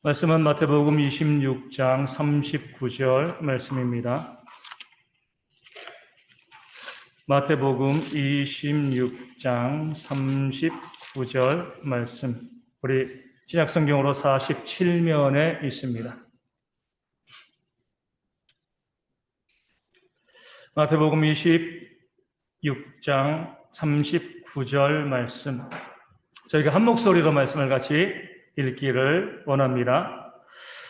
말씀은 마태복음 26장 39절 말씀입니다. 마태복음 26장 39절 말씀. 우리 신약성경으로 47면에 있습니다. 마태복음 26장 39절 말씀. 저희가 한 목소리로 말씀을 같이 읽기를 원합니다.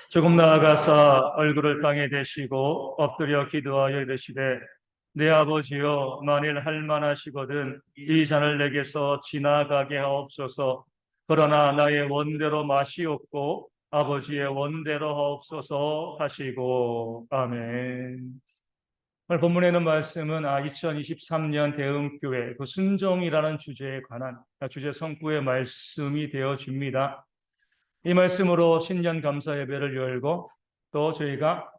조금 나아가서 얼굴을 땅에 대시고 엎드려 기도하여 이르시되 내 아버지여 만일 할만하시거든 이 잔을 내게서 지나가게 하옵소서. 그러나 나의 원대로 마시옵고 아버지의 원대로 하옵소서 하시고 아멘. 오늘 본문에는 말씀은 2023년 대흥교회 그 순종이라는 주제에 관한 주제 성구의 말씀이 되어집니다. 이 말씀으로 신년 감사 예배를 열고 또 저희가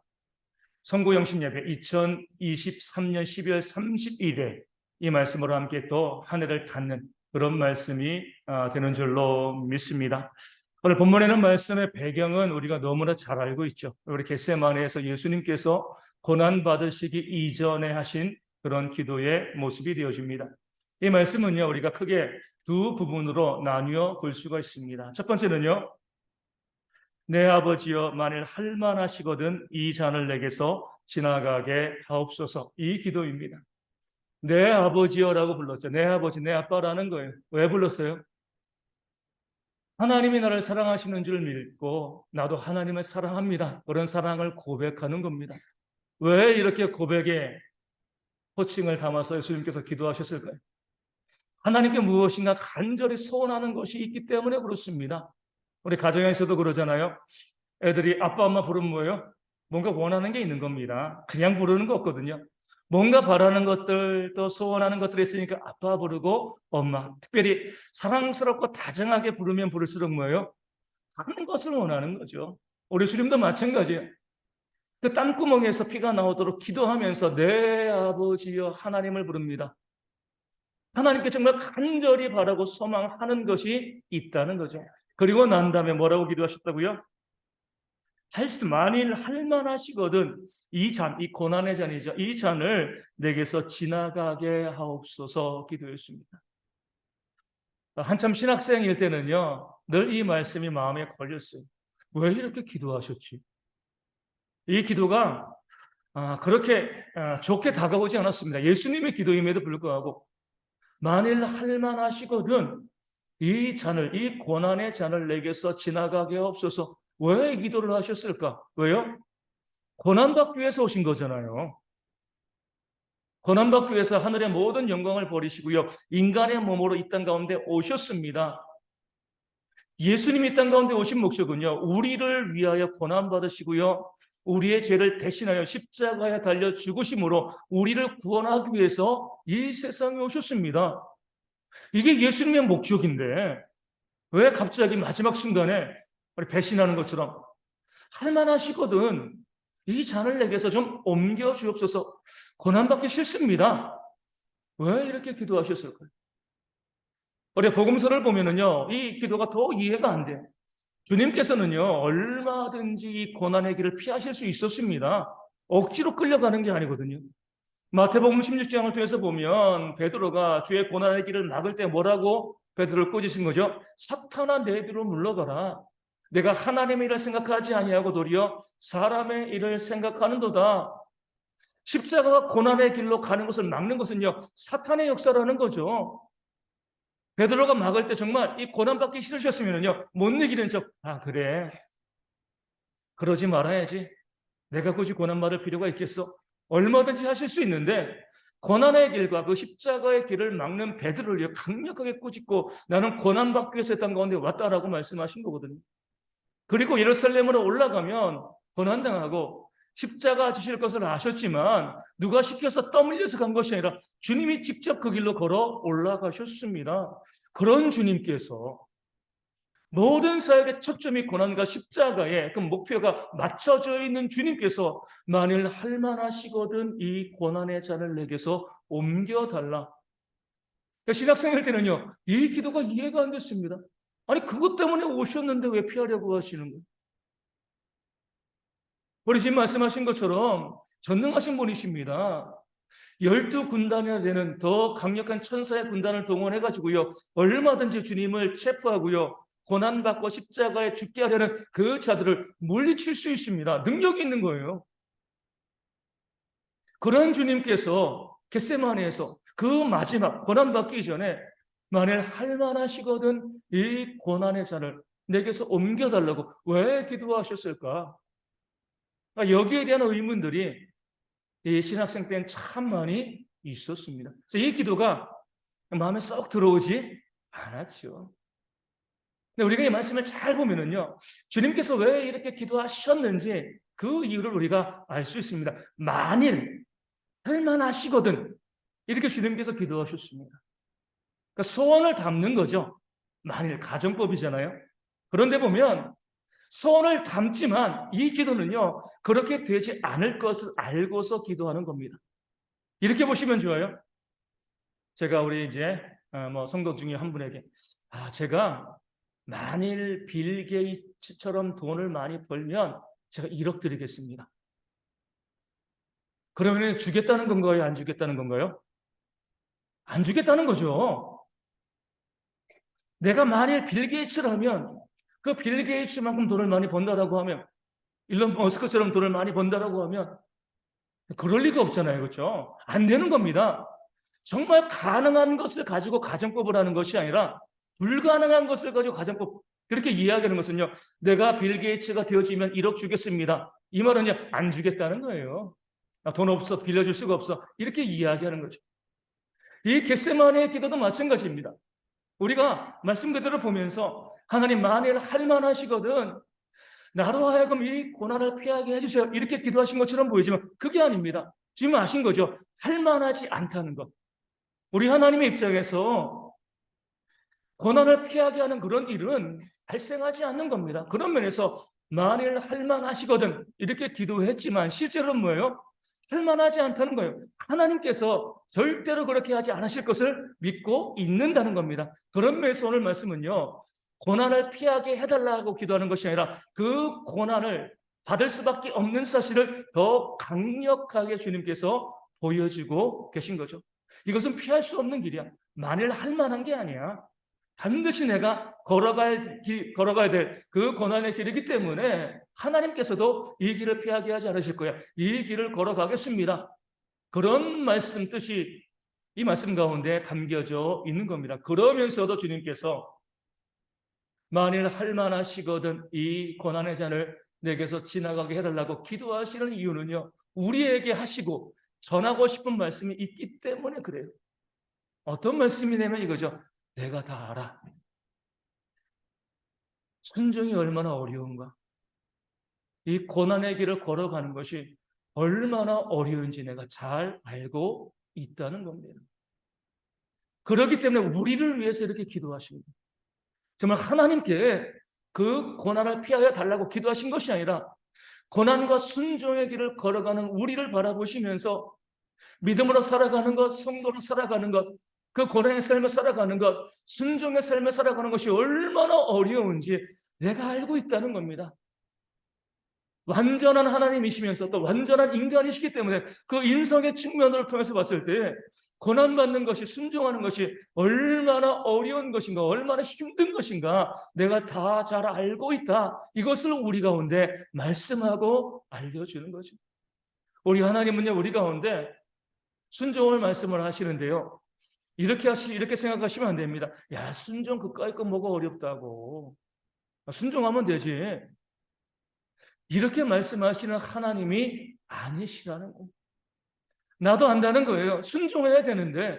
성구영신 예배 2023년 12월 30일에 이 말씀으로 함께 또 한 해를 갖는 그런 말씀이 되는 줄로 믿습니다. 오늘 본문에는 말씀의 배경은 우리가 너무나 잘 알고 있죠. 우리 겟세마네에서 예수님께서 고난 받으시기 이전에 하신 그런 기도의 모습이 되어집니다. 이 말씀은요, 우리가 크게 두 부분으로 나뉘어 볼 수가 있습니다. 첫 번째는요, 내 아버지여 만일 할만하시거든 이 잔을 내게서 지나가게 하옵소서. 이 기도입니다. 내 아버지여라고 불렀죠. 내 아버지, 내 아빠라는 거예요. 왜 불렀어요? 하나님이 나를 사랑하시는 줄 믿고 나도 하나님을 사랑합니다. 그런 사랑을 고백하는 겁니다. 왜 이렇게 고백에 호칭을 담아서 예수님께서 기도하셨을까요? 하나님께 무엇인가 간절히 소원하는 것이 있기 때문에 그렇습니다. 우리 가정에서도 그러잖아요. 애들이 아빠 엄마 부르면 뭐예요? 뭔가 원하는 게 있는 겁니다. 그냥 부르는 거 없거든요. 뭔가 바라는 것들 또 소원하는 것들이 있으니까 아빠 부르고 엄마, 특별히 사랑스럽고 다정하게 부르면 부를수록 뭐예요? 다른 것을 원하는 거죠. 우리 주님도 마찬가지예요. 그 땀구멍에서 피가 나오도록 기도하면서 내 아버지여 하나님을 부릅니다. 하나님께 정말 간절히 바라고 소망하는 것이 있다는 거죠. 그리고 난 다음에 뭐라고 기도하셨다고요? 만일 할만하시거든 이 잔, 이 고난의 잔이죠. 이 잔을 내게서 지나가게 하옵소서 기도했습니다. 한참 신학생일 때는요, 늘 이 말씀이 마음에 걸렸어요. 왜 이렇게 기도하셨지? 이 기도가 그렇게 좋게 다가오지 않았습니다. 예수님의 기도임에도 불구하고 만일 할만하시거든 이 잔을, 이 고난의 잔을 내게서 지나가게 하옵소서. 왜 기도를 하셨을까? 왜요? 고난받기 위해서 오신 거잖아요. 고난받기 위해서 하늘의 모든 영광을 버리시고요. 인간의 몸으로 이 땅 가운데 오셨습니다. 예수님이 이 땅 가운데 오신 목적은요. 우리를 위하여 고난받으시고요. 우리의 죄를 대신하여 십자가에 달려 죽으심으로 우리를 구원하기 위해서 이 세상에 오셨습니다. 이게 예수님의 목적인데 왜 갑자기 마지막 순간에 배신하는 것처럼 할만하시거든 이 잔을 내게서 좀 옮겨 주옵소서. 고난받기 싫습니다. 왜 이렇게 기도하셨을까요? 우리 복음서를 보면은요, 이 기도가 더 이해가 안 돼요. 주님께서는요, 얼마든지 이 고난의 길을 피하실 수 있었습니다. 억지로 끌려가는 게 아니거든요. 마태복음 16장을 통해서 보면 베드로가 주의 고난의 길을 막을 때 뭐라고 베드로를 꾸짖은 거죠? 사탄아 내 뒤로 물러가라. 내가 하나님의 일을 생각하지 아니하고 도리어 사람의 일을 생각하는도다. 십자가와 고난의 길로 가는 것을 막는 것은요, 사탄의 역사라는 거죠. 베드로가 막을 때 정말 이 고난받기 싫으셨으면요, 못 이기는 척, 그래. 그러지 말아야지. 내가 굳이 고난받을 필요가 있겠어? 얼마든지 하실 수 있는데, 고난의 길과 그 십자가의 길을 막는 베드로를 강력하게 꾸짖고 나는 고난받기 위해서 땅 가운데 왔다라고 말씀하신 거거든요. 그리고 예루살렘으로 올라가면 고난당하고 십자가 지실 것을 아셨지만 누가 시켜서 떠밀려서 간 것이 아니라 주님이 직접 그 길로 걸어 올라가셨습니다. 그런 주님께서 모든 사역의 초점이 고난과 십자가에 그 목표가 맞춰져 있는 주님께서 만일 할만하시거든 이 고난의 잔을 내게서 옮겨달라. 신학생일 때는요, 이 기도가 이해가 안 됐습니다. 아니 그것 때문에 오셨는데 왜 피하려고 하시는 거예요? 우리 지금 말씀하신 것처럼 전능하신 분이십니다. 12군단이나 되는 더 강력한 천사의 군단을 동원해가지고요, 얼마든지 주님을 체포하고요, 고난받고 십자가에 죽게 하려는 그 자들을 물리칠 수 있습니다. 능력이 있는 거예요. 그런 주님께서 겟세마네에서 그 마지막 고난받기 전에 만일 할만하시거든 이 고난의 잔을 내게서 옮겨달라고 왜 기도하셨을까? 여기에 대한 의문들이 이 신학생 때는 참 많이 있었습니다. 그래서 이 기도가 마음에 쏙 들어오지 않았죠. 근데 우리가 이 말씀을 잘 보면은요, 주님께서 왜 이렇게 기도하셨는지 그 이유를 우리가 알 수 있습니다. 만일 할만하시거든 이렇게 주님께서 기도하셨습니다. 그러니까 소원을 담는 거죠. 만일 가정법이잖아요. 그런데 보면 소원을 담지만 이 기도는요, 그렇게 되지 않을 것을 알고서 기도하는 겁니다. 이렇게 보시면 좋아요. 제가 우리 이제 성도 중에 한 분에게 제가 만일 빌 게이츠처럼 돈을 많이 벌면 제가 1억 드리겠습니다. 그러면 주겠다는 건가요? 안 주겠다는 건가요? 안 주겠다는 거죠. 내가 만일 빌 게이츠라면 그 빌 게이츠만큼 돈을 많이 번다라고 하면, 일론 머스크처럼 돈을 많이 번다라고 하면 그럴 리가 없잖아요. 그렇죠? 안 되는 겁니다. 정말 가능한 것을 가지고 가정법을 하는 것이 아니라 불가능한 것을 가지고 가정법, 그렇게 이야기하는 것은요, 내가 빌 게이츠가 되어지면 1억 주겠습니다. 이 말은요, 안 주겠다는 거예요. 돈 없어, 빌려줄 수가 없어. 이렇게 이야기하는 거죠. 이 겟세마네의 기도도 마찬가지입니다. 우리가 말씀 그대로 보면서 하나님 만일 할만하시거든 나로 하여금 이 고난을 피하게 해주세요. 이렇게 기도하신 것처럼 보이지만 그게 아닙니다. 지금 아신 거죠? 할만하지 않다는 것. 우리 하나님의 입장에서 고난을 피하게 하는 그런 일은 발생하지 않는 겁니다. 그런 면에서 만일 할만하시거든 이렇게 기도했지만 실제로는 뭐예요? 할만하지 않다는 거예요. 하나님께서 절대로 그렇게 하지 않으실 것을 믿고 있는다는 겁니다. 그런 면에서 오늘 말씀은요, 고난을 피하게 해달라고 기도하는 것이 아니라 그 고난을 받을 수밖에 없는 사실을 더 강력하게 주님께서 보여주고 계신 거죠. 이것은 피할 수 없는 길이야. 만일 할 만한 게 아니야. 반드시 내가 걸어가야 될 그 고난의 길이기 때문에 하나님께서도 이 길을 피하게 하지 않으실 거야. 이 길을 걸어가겠습니다. 그런 말씀 뜻이 이 말씀 가운데 담겨져 있는 겁니다. 그러면서도 주님께서 만일 할만하시거든 이 고난의 잔을 내게서 지나가게 해달라고 기도하시는 이유는요, 우리에게 하시고 전하고 싶은 말씀이 있기 때문에 그래요. 어떤 말씀이냐면 이거죠. 내가 다 알아. 순종이 얼마나 어려운가. 이 고난의 길을 걸어가는 것이 얼마나 어려운지 내가 잘 알고 있다는 겁니다. 그렇기 때문에 우리를 위해서 이렇게 기도하십니다. 정말 하나님께 그 고난을 피하여 달라고 기도하신 것이 아니라 고난과 순종의 길을 걸어가는 우리를 바라보시면서 믿음으로 살아가는 것, 성도로 살아가는 것, 그 고난의 삶을 살아가는 것, 순종의 삶을 살아가는 것이 얼마나 어려운지 내가 알고 있다는 겁니다. 완전한 하나님이시면서 또 완전한 인간이시기 때문에 그 인성의 측면을 통해서 봤을 때 고난받는 것이, 순종하는 것이 얼마나 어려운 것인가, 얼마나 힘든 것인가 내가 다 잘 알고 있다. 이것을 우리 가운데 말씀하고 알려주는 거죠. 우리 하나님은요, 우리 가운데 순종을 말씀을 하시는데요, 이렇게 생각하시면 안 됩니다. 야, 순종 그까이 거 뭐가 어렵다고. 순종하면 되지. 이렇게 말씀하시는 하나님이 아니시라는 겁니다. 나도 안다는 거예요. 순종해야 되는데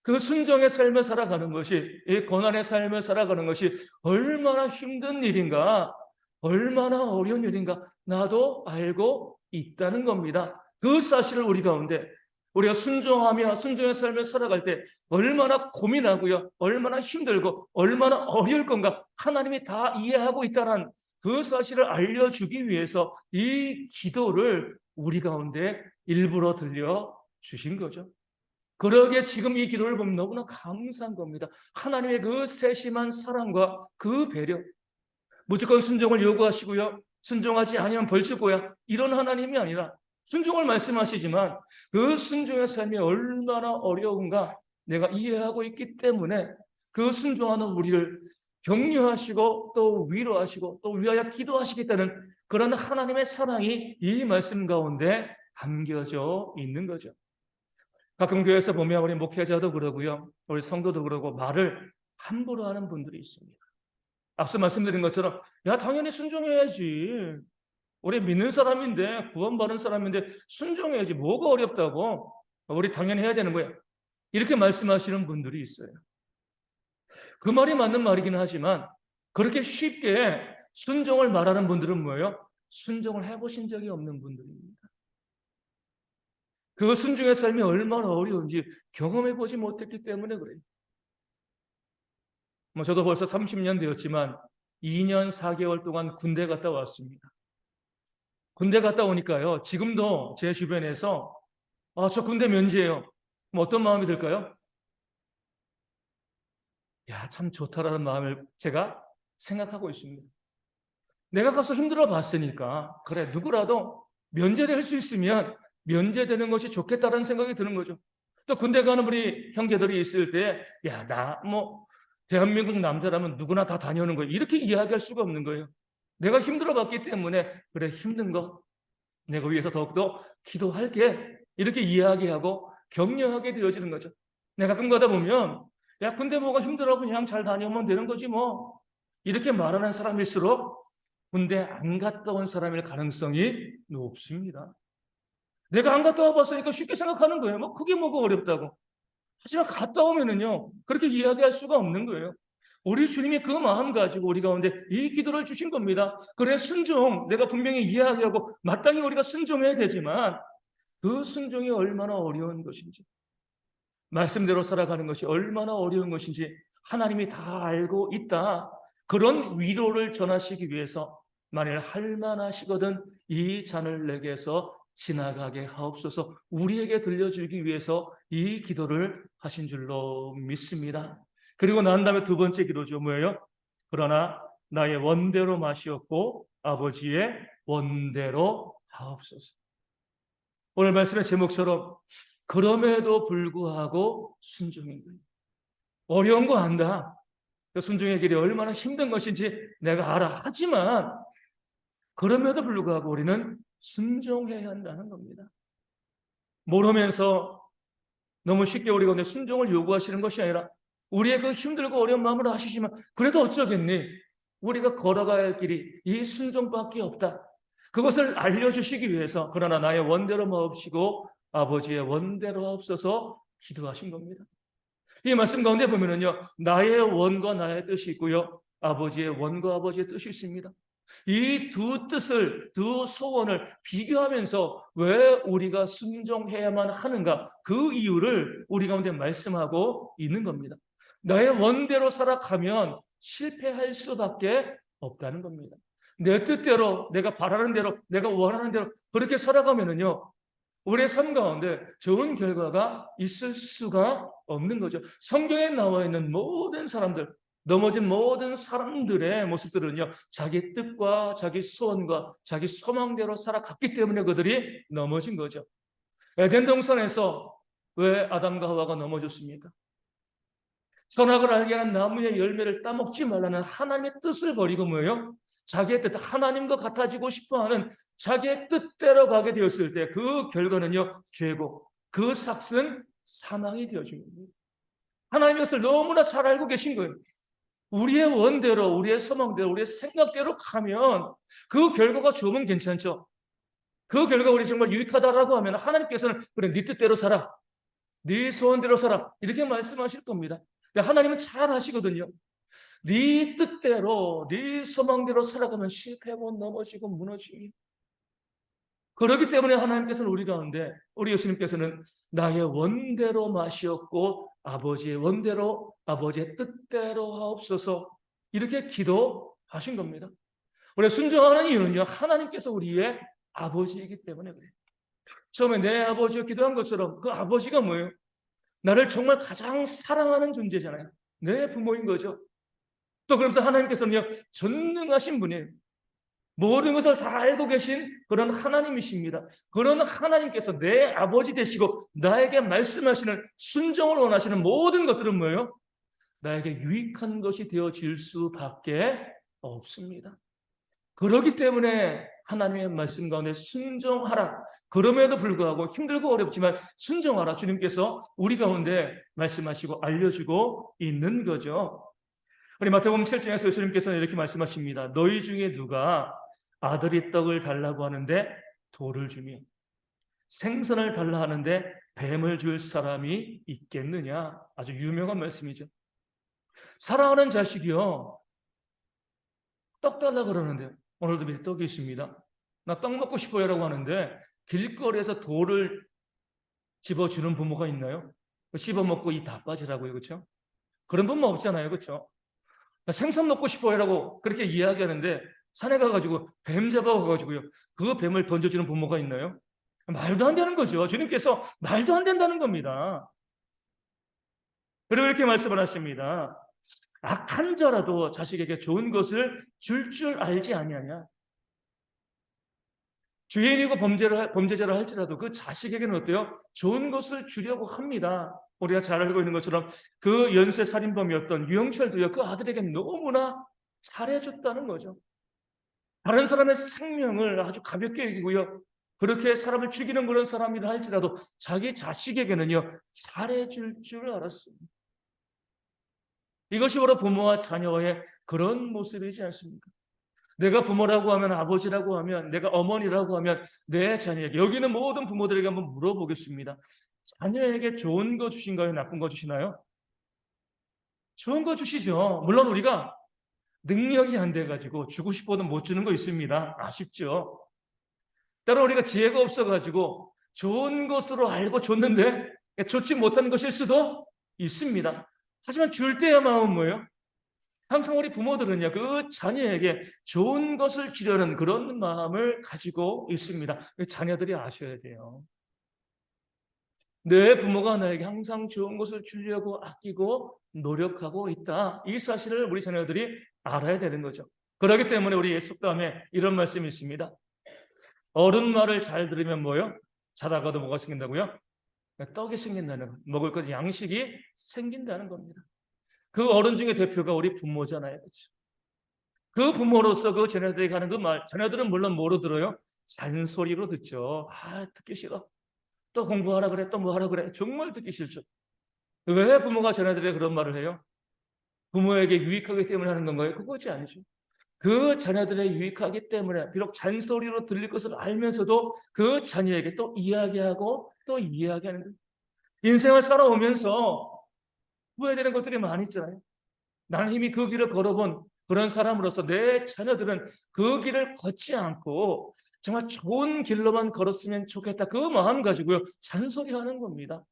그 순종의 삶을 살아가는 것이, 이 고난의 삶을 살아가는 것이 얼마나 힘든 일인가, 얼마나 어려운 일인가 나도 알고 있다는 겁니다. 그 사실을 우리 가운데 우리가 순종하며 순종의 삶을 살아갈 때 얼마나 고민하고요, 얼마나 힘들고 얼마나 어려울 건가 하나님이 다 이해하고 있다는 그 사실을 알려주기 위해서 이 기도를 우리 가운데 일부러 들려주신 거죠. 그러기에 지금 이 기도를 보면 너무나 감사한 겁니다. 하나님의 그 세심한 사랑과 그 배려, 무조건 순종을 요구하시고요, 순종하지 아니면 벌칠 거야. 이런 하나님이 아니라 순종을 말씀하시지만 그 순종의 삶이 얼마나 어려운가 내가 이해하고 있기 때문에 그 순종하는 우리를 격려하시고 또 위로하시고 또 위하여 기도하시겠다는 그런 하나님의 사랑이 이 말씀 가운데 담겨져 있는 거죠. 가끔 교회에서 보면 우리 목회자도 그러고요. 우리 성도도 그러고 말을 함부로 하는 분들이 있습니다. 앞서 말씀드린 것처럼 야 당연히 순종해야지. 우리 믿는 사람인데 구원받은 사람인데 순종해야지. 뭐가 어렵다고. 우리 당연히 해야 되는 거야. 이렇게 말씀하시는 분들이 있어요. 그 말이 맞는 말이긴 하지만 그렇게 쉽게 순종을 말하는 분들은 뭐예요? 순종을 해보신 적이 없는 분들입니다. 그 순종의 삶이 얼마나 어려운지 경험해보지 못했기 때문에 그래요. 저도 벌써 30년 되었지만 2년 4개월 동안 군대 갔다 왔습니다. 군대 갔다 오니까요. 지금도 제 주변에서 저 군대 면제예요. 어떤 마음이 들까요? 야, 참 좋다라는 마음을 제가 생각하고 있습니다. 내가 가서 힘들어 봤으니까 그래 누구라도 면제될 수 있으면 면제되는 것이 좋겠다라는 생각이 드는 거죠. 또 군대 가는 우리 형제들이 있을 때 야, 나 대한민국 남자라면 누구나 다 다녀오는 거예요. 이렇게 이야기할 수가 없는 거예요. 내가 힘들어 봤기 때문에 그래 힘든 거 내가 위해서 더욱더 기도할게 이렇게 이야기하고 격려하게 되어지는 거죠. 내가 가끔 가다 보면 야 군대 뭐가 힘들어 그냥 잘 다녀오면 되는 거지 뭐 이렇게 말하는 사람일수록 군대 안 갔다 온 사람일 가능성이 높습니다. 내가 안 갔다 와봤으니까 쉽게 생각하는 거예요. 그게 뭐가 어렵다고. 하지만 갔다 오면은요 그렇게 이야기할 수가 없는 거예요. 우리 주님이 그 마음 가지고 우리 가운데 이 기도를 주신 겁니다. 그래 순종 내가 분명히 이야기하고 마땅히 우리가 순종해야 되지만 그 순종이 얼마나 어려운 것인지 말씀대로 살아가는 것이 얼마나 어려운 것인지 하나님이 다 알고 있다. 그런 위로를 전하시기 위해서 만일 할만하시거든 이 잔을 내게서 지나가게 하옵소서 우리에게 들려주기 위해서 이 기도를 하신 줄로 믿습니다. 그리고 난 다음에 두 번째 기도죠. 뭐예요? 그러나 나의 원대로 마시옵고 아버지의 원대로 하옵소서. 오늘 말씀의 제목처럼 그럼에도 불구하고 순종인 거예요. 어려운 거 안다. 그 순종의 길이 얼마나 힘든 것인지 내가 알아. 하지만 그럼에도 불구하고 우리는 순종해야 한다는 겁니다. 모르면서 너무 쉽게 우리가 근데 순종을 요구하시는 것이 아니라 우리의 그 힘들고 어려운 마음을 아시지만 그래도 어쩌겠니? 우리가 걸어가야 할 길이 이 순종밖에 없다. 그것을 알려주시기 위해서 그러나 나의 원대로 마옵시고 아버지의 원대로 하옵소서 기도하신 겁니다. 이 말씀 가운데 보면은요, 나의 원과 나의 뜻이 있고요, 아버지의 원과 아버지의 뜻이 있습니다. 이 두 뜻을, 두 소원을 비교하면서 왜 우리가 순종해야만 하는가, 그 이유를 우리 가운데 말씀하고 있는 겁니다. 나의 원대로 살아가면 실패할 수밖에 없다는 겁니다. 내 뜻대로, 내가 바라는 대로, 내가 원하는 대로 그렇게 살아가면은요, 우리의 삶 가운데 좋은 결과가 있을 수가 없는 거죠. 성경에 나와 있는 모든 사람들, 넘어진 모든 사람들의 모습들은요, 자기 뜻과 자기 소원과 자기 소망대로 살아갔기 때문에 그들이 넘어진 거죠. 에덴 동산에서 왜 아담과 하와가 넘어졌습니까? 선악을 알게 하는 나무의 열매를 따먹지 말라는 하나님의 뜻을 버리고 뭐예요? 자기의 뜻, 하나님과 같아지고 싶어하는 자기의 뜻대로 가게 되었을 때 그 결과는요, 죄고 그 삭은 사망이 되어진 겁니다. 하나님의 것을 너무나 잘 알고 계신 거예요. 우리의 원대로, 우리의 소망대로, 우리의 생각대로 가면 그 결과가 좋으면 괜찮죠. 그 결과 우리 정말 유익하다라고 하면 하나님께서는 그래, 네 뜻대로 살아. 네 소원대로 살아. 이렇게 말씀하실 겁니다. 하나님은 잘 아시거든요. 네 뜻대로, 네 소망대로 살아가면 실패하고 넘어지고 무너지고. 그렇기 때문에 하나님께서는 우리 가운데, 우리 예수님께서는 나의 원대로 마시옵고 아버지의 원대로, 아버지의 뜻대로 하옵소서 이렇게 기도하신 겁니다. 우리가 순종하는 이유는요, 하나님께서 우리의 아버지이기 때문에 그래요. 처음에 내 아버지가 기도한 것처럼 그 아버지가 뭐예요? 나를 정말 가장 사랑하는 존재잖아요. 내 부모인 거죠. 또 그러면서 하나님께서는요, 전능하신 분이에요. 모든 것을 다 알고 계신 그런 하나님이십니다. 그런 하나님께서 내 아버지 되시고 나에게 말씀하시는 순종을 원하시는 모든 것들은 뭐예요? 나에게 유익한 것이 되어질 수밖에 없습니다. 그렇기 때문에 하나님의 말씀 가운데 순종하라. 그럼에도 불구하고 힘들고 어렵지만 순종하라. 주님께서 우리 가운데 말씀하시고 알려주고 있는 거죠. 우리 마태복음 7장에서 예수님께서는 이렇게 말씀하십니다. 너희 중에 누가 아들이 떡을 달라고 하는데 돌을 주며 생선을 달라 하는데 뱀을 줄 사람이 있겠느냐. 아주 유명한 말씀이죠. 사랑하는 자식이요, 떡 달라 그러는데 오늘도 밑에 떡이 있습니다. 나 떡 먹고 싶어요라고 하는데 길거리에서 돌을 집어주는 부모가 있나요? 씹어먹고 이 다 빠지라고요. 그렇죠? 그런 부모 없잖아요. 그렇죠? 생선 먹고 싶어요라고 그렇게 이야기하는데 산에 가가지고 뱀 잡아가가지고요, 그 뱀을 던져주는 부모가 있나요? 말도 안 되는 거죠. 주님께서 말도 안 된다는 겁니다. 그리고 이렇게 말씀을 하십니다. 악한 자라도 자식에게 좋은 것을 줄 알지 아니하냐. 죄인이고 범죄자를 할지라도 그 자식에게는 어때요? 좋은 것을 주려고 합니다. 우리가 잘 알고 있는 것처럼 그 연쇄 살인범이었던 유영철도요, 그 아들에게 너무나 잘해줬다는 거죠. 다른 사람의 생명을 아주 가볍게 여기고요, 그렇게 사람을 죽이는 그런 사람이라 할지라도 자기 자식에게는요 잘해줄 줄 알았습니다. 이것이 바로 부모와 자녀의 그런 모습이지 않습니까? 내가 부모라고 하면, 아버지라고 하면, 내가 어머니라고 하면 내 자녀에게, 여기는 모든 부모들에게 한번 물어보겠습니다. 자녀에게 좋은 거 주신가요? 나쁜 거 주시나요? 좋은 거 주시죠. 물론 우리가 능력이 안 돼가지고 주고 싶어도 못 주는 거 있습니다. 아쉽죠. 때로 우리가 지혜가 없어가지고 좋은 것으로 알고 줬는데 좋지 못한 것일 수도 있습니다. 하지만 줄 때의 마음은 뭐예요? 항상 우리 부모들은요, 그 자녀에게 좋은 것을 주려는 그런 마음을 가지고 있습니다. 자녀들이 아셔야 돼요. 내 부모가 나에게 항상 좋은 것을 주려고 아끼고 노력하고 있다. 이 사실을 우리 자녀들이 알아야 되는 거죠. 그렇기 때문에 우리 예수담에 이런 말씀이 있습니다. 어른 말을 잘 들으면 뭐요? 자다가도 뭐가 생긴다고요? 떡이 생긴다는 거. 먹을 것, 양식이 생긴다는 겁니다. 그 어른 중에 대표가 우리 부모잖아요. 그렇죠? 그 부모로서 그 자녀들에게 하는 그 말, 자녀들은 물론 뭐로 들어요? 잔소리로 듣죠. 듣기 싫어. 또 공부하라 그래, 또 뭐 하라 그래. 정말 듣기 싫죠. 왜 부모가 자녀들에게 그런 말을 해요? 부모에게 유익하기 때문에 하는 건가요? 그것이 아니죠. 그 자녀들에게 유익하기 때문에, 비록 잔소리로 들릴 것을 알면서도 그 자녀에게 또 이야기하고 또 이야기하는 거예요. 인생을 살아오면서 후회되는 것들이 많이 있잖아요. 나는 이미 그 길을 걸어본 그런 사람으로서 내 자녀들은 그 길을 걷지 않고 정말 좋은 길로만 걸었으면 좋겠다. 그 마음 가지고요, 잔소리하는 겁니다.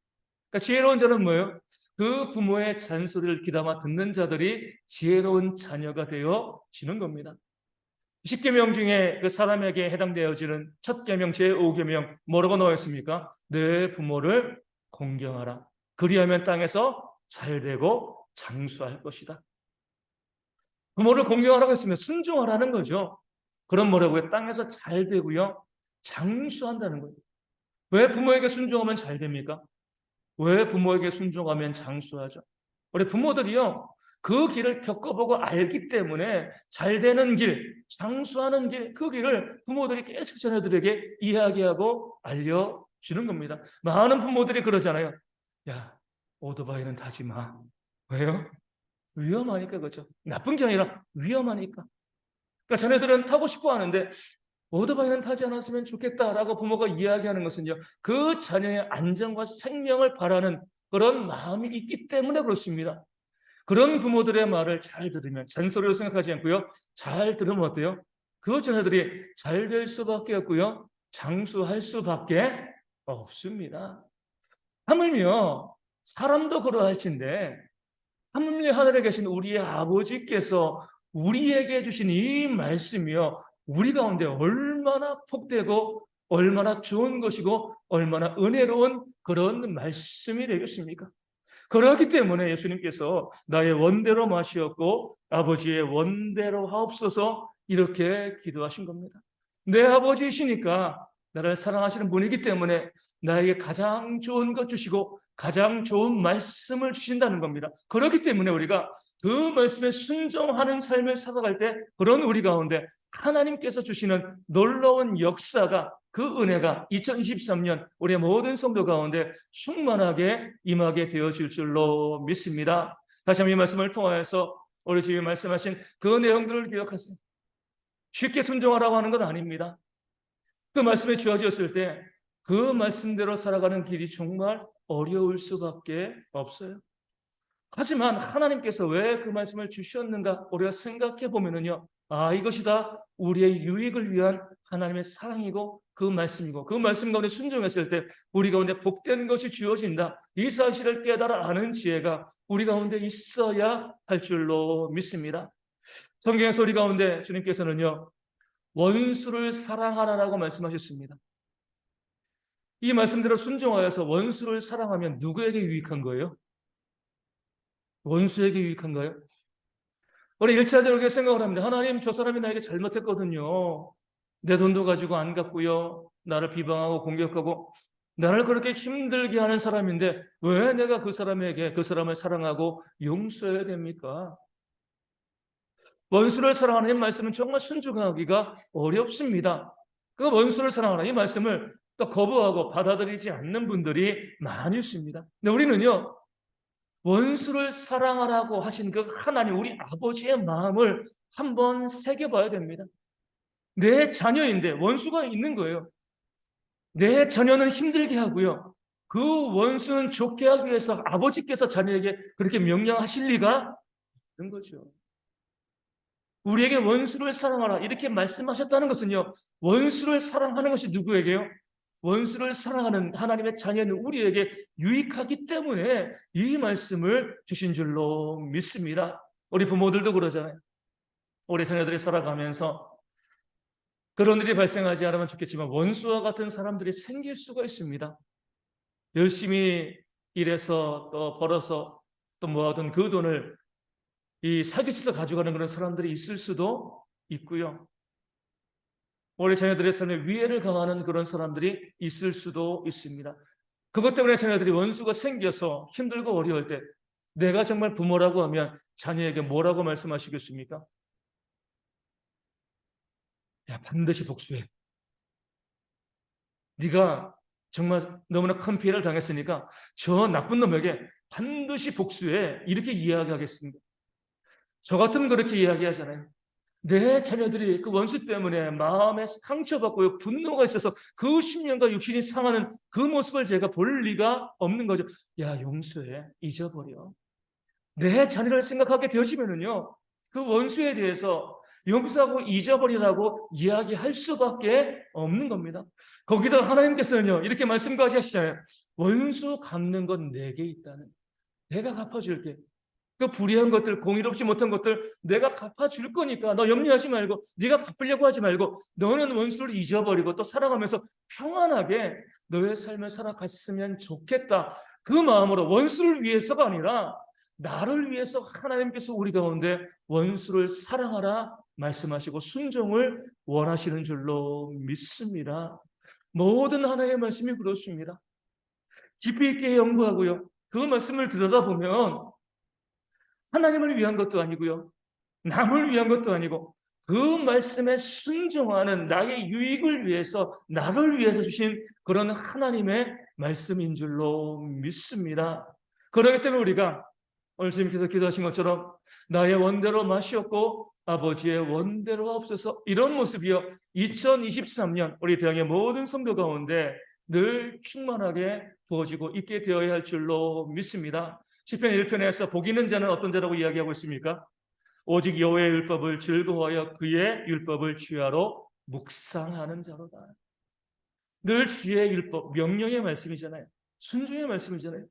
그러니까 지혜로운 자는 뭐예요? 그 부모의 잔소리를 귀담아 듣는 자들이 지혜로운 자녀가 되어지는 겁니다. 10계명 중에 그 사람에게 해당되어지는 첫 계명 제5계명 뭐라고 나와 있습니까? 내 부모를 공경하라. 그리하면 땅에서 잘되고 장수할 것이다. 부모를 공경하라고 했으면 순종하라는 거죠. 그럼 뭐라고요? 땅에서 잘 되고요, 장수한다는 거예요. 왜 부모에게 순종하면 잘 됩니까? 왜 부모에게 순종하면 장수하죠? 우리 부모들이요, 그 길을 겪어보고 알기 때문에 잘 되는 길, 장수하는 길, 그 길을 부모들이 계속 자녀들에게 이야기하고 알려주는 겁니다. 많은 부모들이 그러잖아요. 야, 오토바이는 타지 마. 왜요? 위험하니까. 그렇죠. 나쁜 게 아니라 위험하니까. 그러니까 자녀들은 타고 싶어 하는데 오토바이는 타지 않았으면 좋겠다라고 부모가 이야기하는 것은요, 그 자녀의 안전과 생명을 바라는 그런 마음이 있기 때문에 그렇습니다. 그런 부모들의 말을 잘 들으면, 잔소리로 생각하지 않고요, 잘 들으면 어때요? 그 자녀들이 잘 될 수밖에 없고요, 장수할 수밖에 없습니다. 하물며 사람도 그러할진데 하물며 하늘에 계신 우리의 아버지께서 우리에게 주신 이 말씀이요, 우리 가운데 얼마나 복되고 얼마나 좋은 것이고 얼마나 은혜로운 그런 말씀이 되겠습니까? 그렇기 때문에 예수님께서 나의 원대로 마시었고 아버지의 원대로 하옵소서 이렇게 기도하신 겁니다. 내 아버지이시니까 나를 사랑하시는 분이기 때문에 나에게 가장 좋은 것 주시고 가장 좋은 말씀을 주신다는 겁니다. 그렇기 때문에 우리가 그 말씀에 순종하는 삶을 살아갈 때 그런 우리 가운데 하나님께서 주시는 놀라운 역사가, 그 은혜가 2023년 우리 모든 성도 가운데 충만하게 임하게 되어질 줄로 믿습니다. 다시 한번 이 말씀을 통하여서 우리 주님 말씀하신 그 내용들을 기억하세요. 쉽게 순종하라고 하는 건 아닙니다. 그 말씀에 주어졌을 때 그 말씀대로 살아가는 길이 정말 어려울 수밖에 없어요. 하지만 하나님께서 왜 그 말씀을 주셨는가 우리가 생각해 보면은요, 이것이 다 우리의 유익을 위한 하나님의 사랑이고 그 말씀이고, 그 말씀 가운데 순종했을 때 우리 가운데 복된 것이 주어진다, 이 사실을 깨달아 아는 지혜가 우리 가운데 있어야 할 줄로 믿습니다. 성경의 소리 가운데 주님께서는요, 원수를 사랑하라라고 말씀하셨습니다. 이 말씀대로 순종하여서 원수를 사랑하면 누구에게 유익한 거예요? 원수에게 유익한가요? 우리 1차적으로 생각을 합니다. 하나님, 저 사람이 나에게 잘못했거든요. 내 돈도 가지고 안 갚고요, 나를 비방하고 공격하고 나를 그렇게 힘들게 하는 사람인데 왜 내가 그 사람을 사랑하고 용서해야 됩니까? 원수를 사랑하는 이 말씀은 정말 순종하기가 어렵습니다. 그 원수를 사랑하는 이 말씀을 또 거부하고 받아들이지 않는 분들이 많이 있습니다. 근데 우리는요, 원수를 사랑하라고 하신 그 하나님, 우리 아버지의 마음을 한번 새겨봐야 됩니다. 내 자녀인데 원수가 있는 거예요. 내 자녀는 힘들게 하고요, 그 원수는 좋게 하기 위해서 아버지께서 자녀에게 그렇게 명령하실 리가 없는 거죠. 우리에게 원수를 사랑하라 이렇게 말씀하셨다는 것은요, 원수를 사랑하는 것이 누구에게요? 원수를 사랑하는 하나님의 자녀는 우리에게 유익하기 때문에 이 말씀을 주신 줄로 믿습니다. 우리 부모들도 그러잖아요. 우리 자녀들이 살아가면서 그런 일이 발생하지 않으면 좋겠지만 원수와 같은 사람들이 생길 수가 있습니다. 열심히 일해서 또 벌어서 또 모아둔 그 돈을 이 사기쳐서 가져가는 그런 사람들이 있을 수도 있고요, 우리 자녀들의 삶에 위해를 가하는 그런 사람들이 있을 수도 있습니다. 그것 때문에 자녀들이 원수가 생겨서 힘들고 어려울 때 내가 정말 부모라고 하면 자녀에게 뭐라고 말씀하시겠습니까? 야, 반드시 복수해. 네가 정말 너무나 큰 피해를 당했으니까 저 나쁜 놈에게 반드시 복수해. 이렇게 이야기하겠습니다. 저 같으면 그렇게 이야기하잖아요. 내 자녀들이 그 원수 때문에 마음에 상처받고 분노가 있어서 그 심령과 육신이 상하는 그 모습을 제가 볼 리가 없는 거죠. 야, 용서해. 잊어버려. 내 자녀를 생각하게 되어지면은요, 그 원수에 대해서 용서하고 잊어버리라고 이야기할 수밖에 없는 겁니다. 거기다 하나님께서는요, 이렇게 말씀까지 하시잖아요. 원수 갚는 건 내게 있다는. 내가 갚아줄게. 그 불의한 것들, 공의롭지 못한 것들 내가 갚아줄 거니까 너 염려하지 말고, 네가 갚으려고 하지 말고 너는 원수를 잊어버리고 또 살아가면서 평안하게 너의 삶을 살아갔으면 좋겠다. 그 마음으로 원수를 위해서가 아니라 나를 위해서 하나님께서 우리 가운데 원수를 사랑하라 말씀하시고 순종을 원하시는 줄로 믿습니다. 모든 하나님의 말씀이 그렇습니다. 깊이 있게 연구하고요, 그 말씀을 들여다보면 하나님을 위한 것도 아니고요, 남을 위한 것도 아니고 그 말씀에 순종하는 나의 유익을 위해서, 나를 위해서 주신 그런 하나님의 말씀인 줄로 믿습니다. 그렇기 때문에 우리가 오늘 주님께서 기도하신 것처럼 나의 원대로 마시옵고 아버지의 원대로 하옵소서, 이런 모습이요 2023년 우리 대학의 모든 성도 가운데 늘 충만하게 부어지고 있게 되어야 할 줄로 믿습니다. 시편 1편에서 복 있는 자는 어떤 자라고 이야기하고 있습니까? 오직 여호와의 율법을 즐거워하여 그의 율법을 주야로 묵상하는 자로다. 늘 주의 율법, 명령의 말씀이잖아요. 순종의 말씀이잖아요.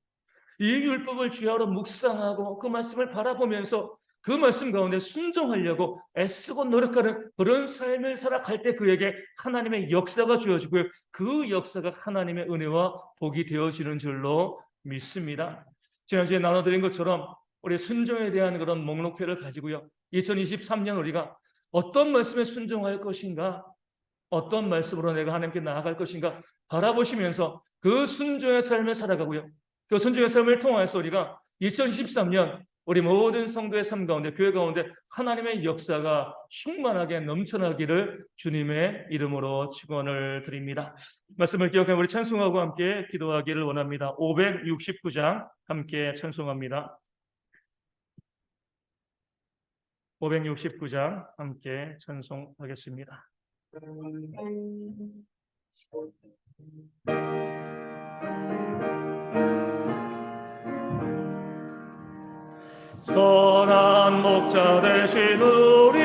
이 율법을 주야로 묵상하고 그 말씀을 바라보면서 그 말씀 가운데 순종하려고 애쓰고 노력하는 그런 삶을 살아갈 때 그에게 하나님의 역사가 주어지고요, 그 역사가 하나님의 은혜와 복이 되어지는 줄로 믿습니다. 지난주에 나눠드린 것처럼 우리 순종에 대한 그런 목록표를 가지고요, 2023년 우리가 어떤 말씀에 순종할 것인가? 어떤 말씀으로 내가 하나님께 나아갈 것인가? 바라보시면서 그 순종의 삶을 살아가고요. 그 순종의 삶을 통해서 우리가 2023년 우리 모든 성도의 삶 가운데, 교회 가운데 하나님의 역사가 충만하게 넘쳐나기를 주님의 이름으로 축원을 드립니다. 말씀을 기억하며 우리 찬송하고 함께 기도하기를 원합니다. 569장 함께 찬송합니다. 569장 함께 찬송하겠습니다. 선한 목자 되신 우리